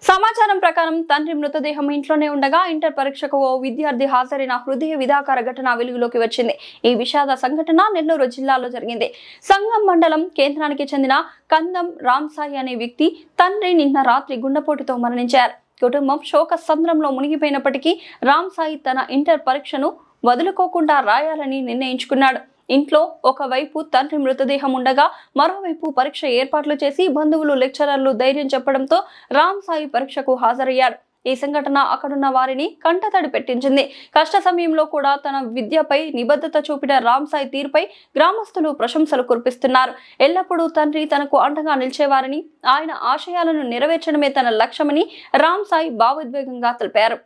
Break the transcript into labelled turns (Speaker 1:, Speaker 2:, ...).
Speaker 1: సమాచారం ప్రకారం తండ్రి మృతదేహం ఇంట్లోనే ఉండగా ఇంటర్ పరీక్షకు ఓ విద్యార్థి హాజరైన హృదయ విదాకార ఘటన వెలుగులోకి వచ్చింది. ఈ విషాద సంఘటన నెల్లూరు జిల్లాలో జరిగింది. సంగం మండలం కేంద్రానికి చెందిన కందం రామ్సాయి అనే వ్యక్తి తండ్రి నిన్న రాత్రి గుండెపోటుతో మరణించారు. కుటుంబం శోక సంద్రంలో మునిగిపోయినప్పటికీ రామ్సాయి తన ఇంటర్ పరీక్షను వదులుకోకుండా రాయాలని నిర్ణయించుకున్నాడు. ఇంట్లో ఒకవైపు తండ్రి మృతదేహం ఉండగా మరోవైపు పరీక్ష ఏర్పాట్లు చేసి బంధువులు లెక్చరర్లు ధైర్యం చెప్పడంతో రామ్సాయి పరీక్షకు హాజరయ్యాడు. ఈ సంఘటన అక్కడున్న వారిని కంటతడి పెట్టించింది. కష్ట సమయంలో కూడా తన విద్యపై నిబద్ధత చూపిన రామ్సాయి తీరుపై గ్రామస్తులు ప్రశంసలు కురిపిస్తున్నారు. ఎల్లప్పుడూ తండ్రి తనకు అండగా నిలిచేవారని, ఆయన ఆశయాలను నెరవేర్చడమే తన లక్ష్యమని రామ్సాయి భావోద్వేగంగా తెలిపారు.